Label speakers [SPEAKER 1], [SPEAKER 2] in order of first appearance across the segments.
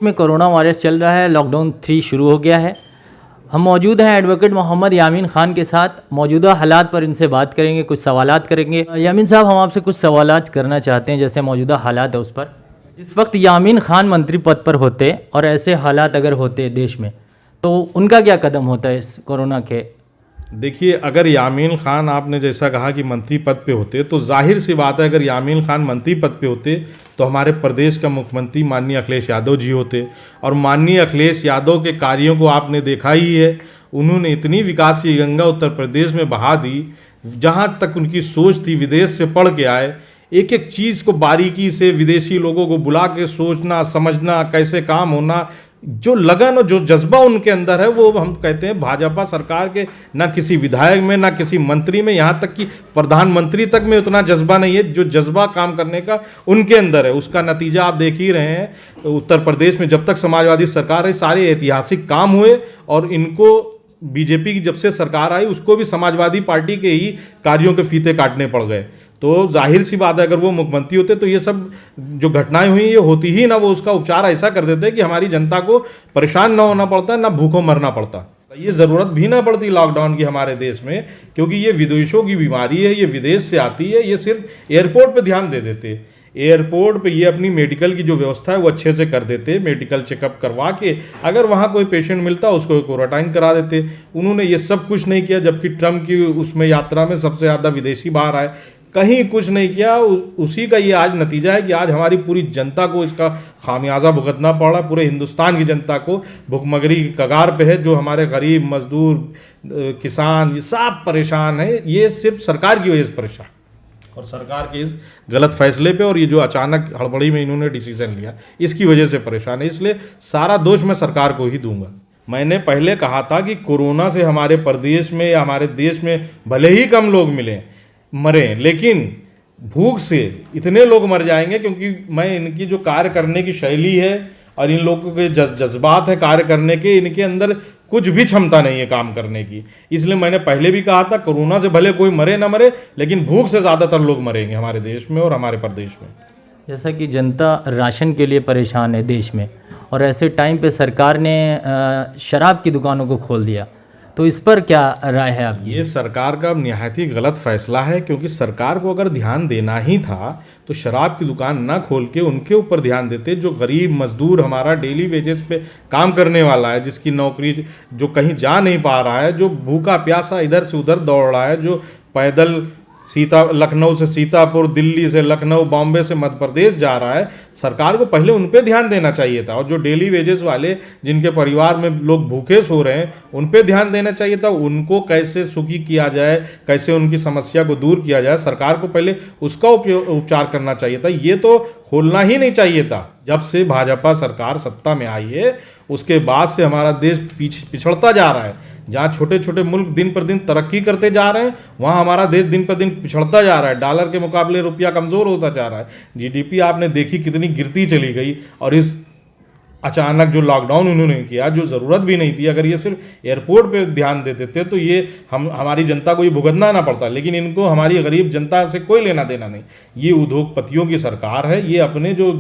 [SPEAKER 1] में corona virus चल रहा है, लॉकडाउन 3 शुरू हो गया है। हम मौजूद हैं एडवोकेट मोहम्मद यामीन ख़ान के साथ। मौजूदा हालात पर इनसे बात करेंगे, कुछ सवालात करेंगे। यामीन साहब, हम आपसे कुछ सवालात करना चाहते हैं, जैसे मौजूदा हालात है उस पर। जिस वक्त यामीन ख़ान मंत्री पद पर होते और ऐसे हालात अगर होते देश में, तो उनका क्या कदम होता है इस कोरोना के?
[SPEAKER 2] देखिए, अगर यामीन ख़ान आपने जैसा कहा कि मंत्री पद पे होते, तो जाहिर सी बात है, अगर यामीन ख़ान मंत्री पद पे होते तो हमारे प्रदेश का मुख्यमंत्री माननीय अखिलेश यादव जी होते। और माननीय अखिलेश यादव के कार्यों को आपने देखा ही है। उन्होंने इतनी विकास की गंगा उत्तर प्रदेश में बहा दी, जहाँ तक उनकी सोच थी, विदेश से पढ़ के आए, एक एक चीज़ को बारीकी से विदेशी लोगों को बुला के सोचना समझना, कैसे काम होना, जो लगन और जो जज्बा उनके अंदर है, वो हम कहते हैं भाजपा सरकार के ना किसी विधायक में, ना किसी मंत्री में, यहाँ तक कि प्रधानमंत्री तक में उतना जज्बा नहीं है। जो जज्बा काम करने का उनके अंदर है, उसका नतीजा आप देख ही रहे हैं। उत्तर प्रदेश में जब तक समाजवादी सरकार है, सारे ऐतिहासिक काम हुए, और इनको बीजेपी की जब से सरकार आई, उसको भी समाजवादी पार्टी के ही कार्यों के फीते काटने पड़ गए। तो जाहिर सी बात है, अगर वो मुख्यमंत्री होते तो ये सब जो घटनाएं हुई ये होती ही ना। वो उसका उपचार ऐसा कर देते कि हमारी जनता को परेशान ना होना पड़ता, ना भूखों मरना पड़ता। ये ज़रूरत भी ना पड़ती लॉकडाउन की हमारे देश में, क्योंकि ये विदेशों की बीमारी है, ये विदेश से आती है। ये सिर्फ एयरपोर्ट पे ध्यान दे देते, एयरपोर्ट पे ये अपनी मेडिकल की जो व्यवस्था है वो अच्छे से कर देते, मेडिकल चेकअप करवा के अगर वहाँ कोई पेशेंट मिलता उसको क्वारंटाइन करा देते। उन्होंने ये सब कुछ नहीं किया, जबकि ट्रम्प की उसमें यात्रा में सबसे ज़्यादा विदेशी बाहर आए, कहीं कुछ नहीं किया। उसी का ये आज नतीजा है कि आज हमारी पूरी जनता को इसका खामियाजा भुगतना पड़ा। पूरे हिंदुस्तान की जनता को भुखमरी की कगार पे है। जो हमारे गरीब मजदूर, किसान, ये सब परेशान है। ये सिर्फ सरकार की वजह से परेशान, और सरकार के इस गलत फैसले पे, और ये जो अचानक हड़बड़ी में इन्होंने डिसीजन लिया, इसकी वजह से परेशान है। इसलिए सारा दोष मैं सरकार को ही दूंगा। मैंने पहले कहा था कि कोरोना से हमारे प्रदेश में या हमारे देश में भले ही कम लोग मरे, लेकिन भूख से इतने लोग मर जाएंगे, क्योंकि मैं इनकी जो कार्य करने की शैली है और इन लोगों के जज्बात है कार्य करने के, इनके अंदर कुछ भी क्षमता नहीं है काम करने की। इसलिए मैंने पहले भी कहा था, कोरोना से भले कोई मरे ना मरे, लेकिन भूख से ज़्यादातर लोग मरेंगे हमारे देश में और हमारे प्रदेश में।
[SPEAKER 1] जैसा कि जनता राशन के लिए परेशान है देश में, और ऐसे टाइम पे सरकार ने शराब की दुकानों को खोल दिया, तो इस पर क्या राय है आपकी?
[SPEAKER 2] ये सरकार का निहायत ही गलत फैसला है, क्योंकि सरकार को अगर ध्यान देना ही था तो शराब की दुकान ना खोल के उनके ऊपर ध्यान देते। जो गरीब मजदूर, हमारा डेली वेजेस पे काम करने वाला है, जिसकी नौकरी, जो कहीं जा नहीं पा रहा है, जो भूखा प्यासा इधर से उधर दौड़ रहा है, जो पैदल लखनऊ से सीतापुर, दिल्ली से लखनऊ, बॉम्बे से मध्य प्रदेश जा रहा है, सरकार को पहले उन पे ध्यान देना चाहिए था। और जो डेली वेजेस वाले, जिनके परिवार में लोग भूखे सो रहे हैं, उन पे ध्यान देना चाहिए था। उनको कैसे सुखी किया जाए, कैसे उनकी समस्या को दूर किया जाए, सरकार को पहले उसका उपचार करना चाहिए था। ये तो खोलना ही नहीं चाहिए था। जब से भाजपा सरकार सत्ता में आई है, उसके बाद से हमारा देश पिछड़ता जा रहा है। जहाँ छोटे छोटे मुल्क दिन पर दिन तरक्की करते जा रहे हैं, वहाँ हमारा देश दिन पर दिन पिछड़ता जा रहा है। डॉलर के मुकाबले रुपया कमज़ोर होता जा रहा है। जीडीपी आपने देखी कितनी गिरती चली गई। और इस अचानक जो लॉकडाउन उन्होंने किया, जो ज़रूरत भी नहीं थी, अगर ये सिर्फ एयरपोर्ट पे ध्यान देते थे तो ये हमारी जनता को ये भुगतना ना पड़ता। लेकिन इनको हमारी गरीब जनता से कोई लेना देना नहीं। ये उद्योगपतियों की सरकार है। ये अपने जो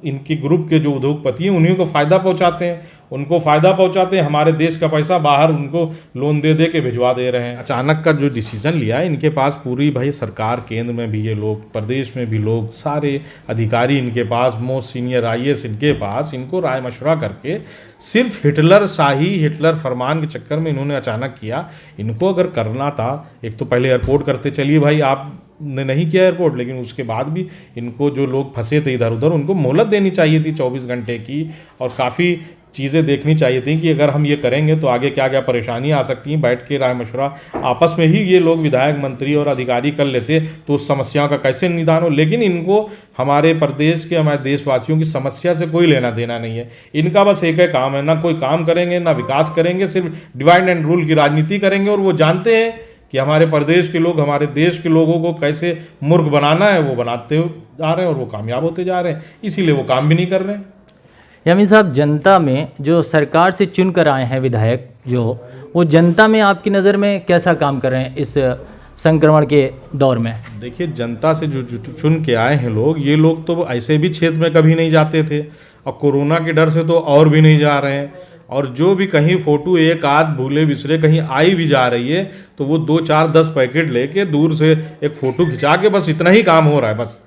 [SPEAKER 2] इनके ग्रुप के जो उद्योगपति हैं, उन्हीं को फ़ायदा पहुंचाते हैं, उनको फ़ायदा पहुंचाते हैं। हमारे देश का पैसा बाहर उनको लोन दे के भिजवा दे रहे हैं। अचानक का जो डिसीजन लिया है, इनके पास पूरी भाई सरकार, केंद्र में भी ये लोग, प्रदेश में भी लोग, सारे अधिकारी इनके पास, मोस्ट सीनियर IAS इनके पास, इनको राय मशवरा करके सिर्फ हिटलर शाही, हिटलर फरमान के चक्कर में इन्होंने अचानक किया। इनको अगर करना था, एक तो पहले एयरपोर्ट करते, चलिए भाई आपने नहीं किया एयरपोर्ट, लेकिन उसके बाद भी इनको जो लोग फंसे थे इधर उधर, उनको मोहलत देनी चाहिए थी 24 घंटे की, और काफ़ी चीज़ें देखनी चाहिए थी कि अगर हम ये करेंगे तो आगे क्या क्या परेशानियां आ सकती हैं। बैठ के राय मशवरा आपस में ही ये लोग, विधायक, मंत्री और अधिकारी कर लेते तो उस समस्याओं का कैसे निदान हो। लेकिन इनको हमारे प्रदेश के, हमारे देशवासियों की समस्या से कोई लेना देना नहीं है। इनका बस एक ही काम है, ना कोई काम करेंगे ना विकास करेंगे, सिर्फ डिवाइड एंड रूल की राजनीति करेंगे। और वो जानते हैं कि हमारे प्रदेश के लोग, हमारे देश के लोगों को कैसे मूर्ख बनाना है, वो बनाते जा रहे हैं और वो कामयाब होते जा रहे हैं। इसीलिए वो काम भी नहीं कर रहे हैं।
[SPEAKER 1] यामीन साहब, जनता में जो सरकार से चुन कर आए हैं विधायक, जो वो जनता में आपकी नज़र में कैसा काम कर रहे हैं इस संक्रमण के दौर में?
[SPEAKER 2] देखिए, जनता से जो चुन के आए हैं लोग, ये लोग तो ऐसे भी क्षेत्र में कभी नहीं जाते थे। और कोरोना के डर से तो और भी नहीं जा रहे हैं। और जो भी कहीं फोटो एक आध भूले बिसरे कहीं आई भी जा रही है तो वो 2 4 10 पैकेट लेके दूर से एक फ़ोटो खिंचा के बस इतना ही काम हो रहा है बस।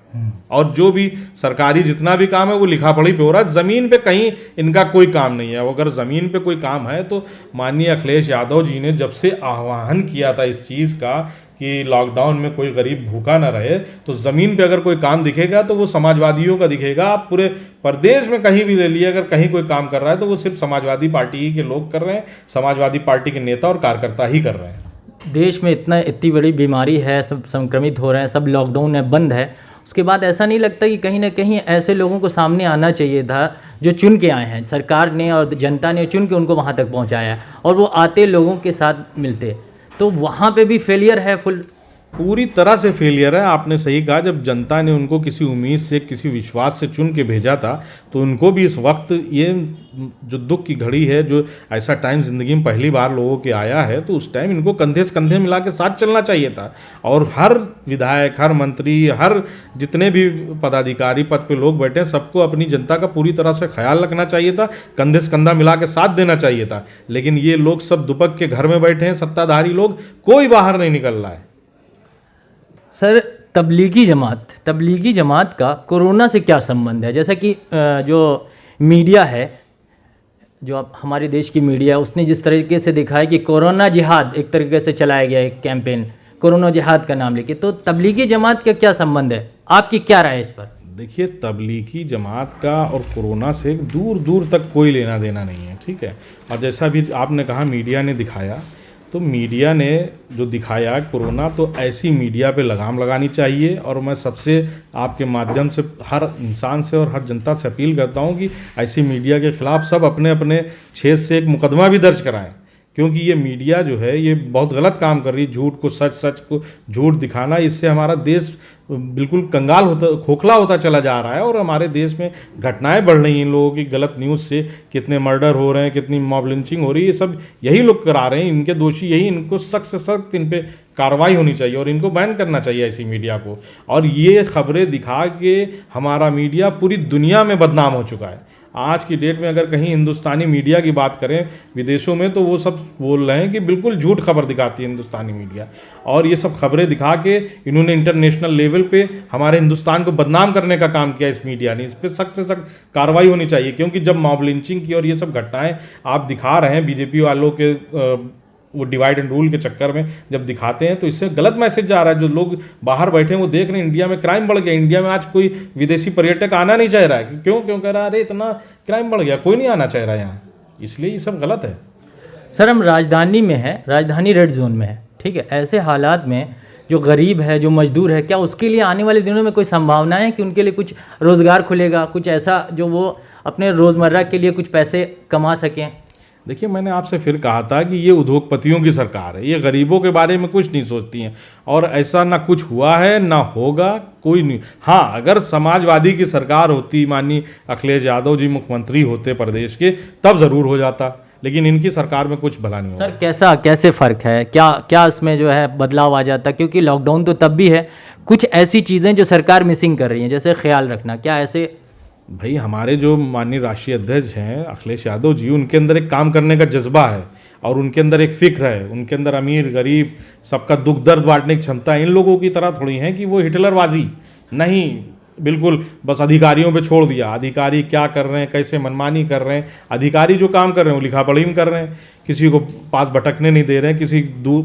[SPEAKER 2] और जो भी सरकारी जितना भी काम है वो लिखा पढ़ी पे हो रहा है, ज़मीन पे कहीं इनका कोई काम नहीं है। अगर ज़मीन पे कोई काम है तो माननीय अखिलेश यादव जी ने जब से आह्वान किया था इस चीज़ का कि लॉकडाउन में कोई गरीब भूखा ना रहे, तो ज़मीन पे अगर कोई काम दिखेगा तो वो समाजवादियों का दिखेगा। आप पूरे प्रदेश में कहीं भी ले लिए, अगर कहीं कोई काम कर रहा है तो वो सिर्फ समाजवादी पार्टी ही के लोग कर रहे हैं, समाजवादी पार्टी के नेता और कार्यकर्ता ही कर रहे हैं।
[SPEAKER 1] देश में इतनी बड़ी बीमारी है, सब संक्रमित हो रहे हैं, सब लॉकडाउन है, बंद है, उसके बाद ऐसा नहीं लगता कि कहीं ना कहीं ऐसे लोगों को सामने आना चाहिए था जो चुन के आए हैं, सरकार ने और जनता ने चुन के उनको वहाँ तक पहुँचाया और वो आते लोगों के साथ मिलते, तो वहाँ पे भी फेलियर है, फुल
[SPEAKER 2] पूरी तरह से फेलियर है। आपने सही कहा, जब जनता ने उनको किसी उम्मीद से किसी विश्वास से चुन के भेजा था तो उनको भी इस वक्त ये जो दुख की घड़ी है, जो ऐसा टाइम ज़िंदगी में पहली बार लोगों के आया है, तो उस टाइम इनको कंधे से कंधे मिला के साथ चलना चाहिए था। और हर विधायक, हर मंत्री, हर जितने भी पदाधिकारी पद पे लोग बैठे हैं, सबको अपनी जनता का पूरी तरह से ख्याल रखना चाहिए था, कंधे से कंधा मिला के साथ देना चाहिए था। लेकिन ये लोग सब दुपक के घर में बैठे हैं, सत्ताधारी लोग, कोई बाहर नहीं निकल रहा है।
[SPEAKER 1] सर, तबलीगी जमात का कोरोना से क्या संबंध है? जैसा कि जो मीडिया है, जो अब हमारे देश की मीडिया, उसने जिस तरीके से दिखाया कि कोरोना जिहाद एक तरीके से चलाया गया एक कैंपेन, कोरोना जिहाद का नाम लेके, तो तबलीगी जमात का क्या संबंध है? आपकी क्या राय है इस पर?
[SPEAKER 2] देखिए, तबलीगी जमात का और कोरोना से दूर दूर तक कोई लेना देना नहीं है, ठीक है। और जैसा भी आपने कहा मीडिया ने दिखाया, तो मीडिया ने जो दिखाया कोरोना, तो ऐसी मीडिया पे लगाम लगानी चाहिए। और मैं सबसे आपके माध्यम से हर इंसान से और हर जनता से अपील करता हूँ कि ऐसी मीडिया के खिलाफ सब अपने अपने क्षेत्र से एक मुकदमा भी दर्ज कराएं, क्योंकि ये मीडिया जो है ये बहुत गलत काम कर रही है। झूठ को सच, सच को झूठ दिखाना, इससे हमारा देश बिल्कुल कंगाल होता, खोखला होता चला जा रहा है। और हमारे देश में घटनाएं बढ़ रही हैं इन लोगों की गलत न्यूज़ से, कितने मर्डर हो रहे हैं, कितनी मॉब लिंचिंग हो रही है, ये सब यही लोग करा रहे हैं। इनके दोषी यही, इनको सख्त से सख्त इन पे कार्रवाई होनी चाहिए और इनको बैन करना चाहिए ऐसी मीडिया को। और ये खबरें दिखा के हमारा मीडिया पूरी दुनिया में बदनाम हो चुका है। आज की डेट में अगर कहीं हिंदुस्तानी मीडिया की बात करें विदेशों में, तो वो सब बोल रहे हैं कि बिल्कुल झूठ खबर दिखाती है हिंदुस्तानी मीडिया। और ये सब खबरें दिखा के इन्होंने इंटरनेशनल लेवल पे हमारे हिंदुस्तान को बदनाम करने का काम किया इस मीडिया ने। इस पर सख्त से सख्त कार्रवाई होनी चाहिए, क्योंकि जब मॉब लिंचिंग की और ये सब घटनाएं आप दिखा रहे हैं बीजेपी वालों के वो डिवाइड एंड रूल के चक्कर में जब दिखाते हैं, तो इससे गलत मैसेज जा रहा है। जो लोग बाहर बैठे हैं वो देख रहे हैं इंडिया में क्राइम बढ़ गया। इंडिया में आज कोई विदेशी पर्यटक आना नहीं चाह रहा है। क्यों कह रहा है? अरे इतना क्राइम बढ़ गया, कोई नहीं आना चाह रहा है यहाँ, इसलिए ये सब गलत है।
[SPEAKER 1] सर, हम राजधानी में है, राजधानी रेड जोन में है, ठीक है। ऐसे हालात में जो गरीब है, जो मजदूर है, क्या उसके लिए आने वाले दिनों में कोई संभावना है कि उनके लिए कुछ रोज़गार खुलेगा, कुछ ऐसा जो वो अपने रोज़मर्रा के लिए कुछ पैसे कमा सकें?
[SPEAKER 2] देखिए, मैंने आपसे फिर कहा था कि ये उद्योगपतियों की सरकार है, ये गरीबों के बारे में कुछ नहीं सोचती हैं। और ऐसा ना कुछ हुआ है ना होगा, कोई नहीं। हाँ, अगर समाजवादी की सरकार होती, माननीय अखिलेश यादव जी मुख्यमंत्री होते प्रदेश के, तब ज़रूर हो जाता, लेकिन इनकी सरकार में कुछ भला नहीं हुआ।
[SPEAKER 1] सर, कैसे फ़र्क है? क्या इसमें जो है बदलाव आ जाता? क्योंकि लॉकडाउन तो तब भी है, कुछ ऐसी चीज़ें जो सरकार मिसिंग कर रही हैं, जैसे ख्याल रखना, क्या ऐसे?
[SPEAKER 2] भाई, हमारे जो माननीय राष्ट्रीय अध्यक्ष हैं अखिलेश यादव जी, उनके अंदर एक काम करने का जज्बा है और उनके अंदर एक फिक्र है। उनके अंदर अमीर गरीब सबका दुख दर्द बांटने की क्षमता है। इन लोगों की तरह थोड़ी है कि वो हिटलरबाजी नहीं, बिल्कुल बस अधिकारियों पे छोड़ दिया। अधिकारी क्या कर रहे हैं, कैसे मनमानी कर रहे हैं, अधिकारी जो काम कर रहे हैं वो लिखा पढ़ी में कर रहे हैं, किसी को पास भटकने नहीं दे रहे हैं, किसी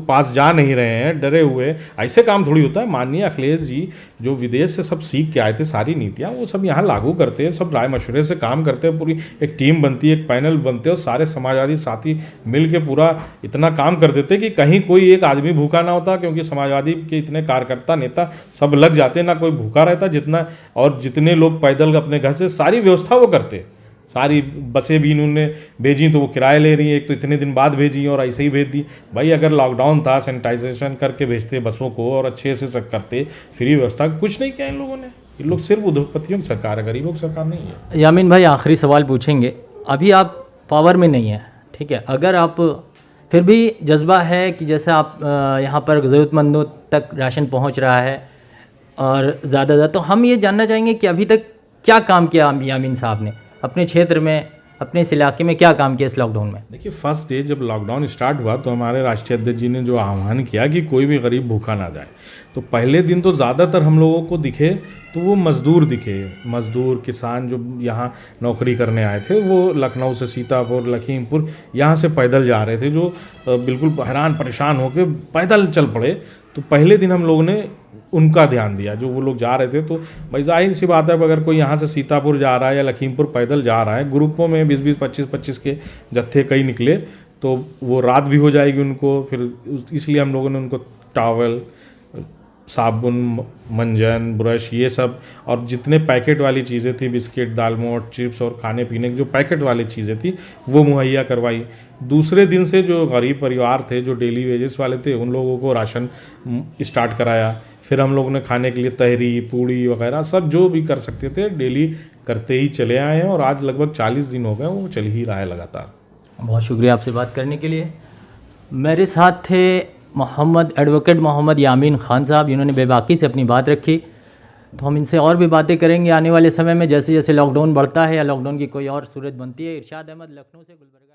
[SPEAKER 2] पास जा नहीं रहे हैं डरे हुए। ऐसे काम थोड़ी होता है। माननीय अखिलेश जी जो विदेश से सब सीख के आए थे सारी नीतियाँ, वो सब यहाँ लागू करते हैं, सब राय मशवरे से काम करते हैं, पूरी एक टीम बनती है, एक पैनल बनते हैं और सारे समाजवादी साथी मिल के पूरा इतना काम कर देते कि कहीं कोई एक आदमी भूखा ना होता, क्योंकि समाजवादी के इतने कार्यकर्ता नेता सब लग जाते, ना कोई भूखा रहता। जितना और जितने लोग पैदल अपने घर से सारी व्यवस्था वो करते, सारी बसें भी इन्होंने भेजी तो वो किराए ले रही है, एक तो इतने दिन बाद भेजी और ऐसे ही भेज दी। भाई, अगर लॉकडाउन था सैनिटाइजेशन करके भेजते बसों को और अच्छे से सब करते, फ्री व्यवस्था, कुछ नहीं किया इन लोगों ने। इन लोग सिर्फ उद्योगपतियों की सरकार है, गरीबों की सरकार नहीं है।
[SPEAKER 1] यामीन भाई, आखिरी सवाल पूछेंगे। अभी आप पावर में नहीं हैं, ठीक है, अगर आप फिर भी जज्बा है कि जैसे आप यहाँ पर ज़रूरतमंदों तक राशन पहुँच रहा है और ज़्यादा, तो हम ये जानना चाहेंगे कि अभी तक क्या काम किया यामीन साहब ने? अपने क्षेत्र में, अपने इस इलाके में क्या काम किया इस लॉकडाउन में?
[SPEAKER 2] देखिए, फर्स्ट डे जब लॉकडाउन स्टार्ट हुआ तो हमारे राष्ट्रीय अध्यक्ष जी ने जो आह्वान किया कि कोई भी गरीब भूखा ना जाए, तो पहले दिन तो ज़्यादातर हम लोगों को दिखे तो वो मज़दूर दिखे, मज़दूर किसान जो यहाँ नौकरी करने आए थे, वो लखनऊ से सीतापुर, लखीमपुर यहाँ से पैदल जा रहे थे, जो बिल्कुल हैरान परेशान होकर पैदल चल पड़े। तो पहले दिन हम लोगों ने उनका ध्यान दिया, जो वो लोग जा रहे थे। तो भाई जाहिर सी बात है, अगर कोई यहाँ से सीतापुर जा रहा है या लखीमपुर पैदल जा रहा है, ग्रुपों में 20-20, 25-25 के जत्थे कई निकले, तो वो रात भी हो जाएगी उनको। फिर इसलिए हम लोगों ने उनको टॉवल, साबुन, मंजन, ब्रश, ये सब, और जितने पैकेट वाली चीज़ें थी, बिस्किट, दालमोट, चिप्स और खाने पीने की जो पैकेट वाली चीज़ें थी, वो मुहैया करवाई। दूसरे दिन से जो गरीब परिवार थे, जो डेली वेजेस वाले थे, उन लोगों को राशन स्टार्ट कराया। फिर हम लोगों ने खाने के लिए तहरी, पूड़ी वगैरह सब जो भी कर सकते थे डेली करते ही चले आए हैं, और आज लगभग 40 दिन हो गए, वो चल ही रहा है लगातार।
[SPEAKER 1] बहुत शुक्रिया आपसे बात करने के लिए। मेरे साथ थे एडवोकेट मोहम्मद यामीन खान साहब, इन्होंने बेबाकी से अपनी बात रखी। तो हम इनसे और भी बातें करेंगे आने वाले समय में, जैसे जैसे लॉकडाउन बढ़ता है या लॉकडाउन की कोई और सूरत बनती है। इरशाद अहमद, लखनऊ से गुलबर्गा।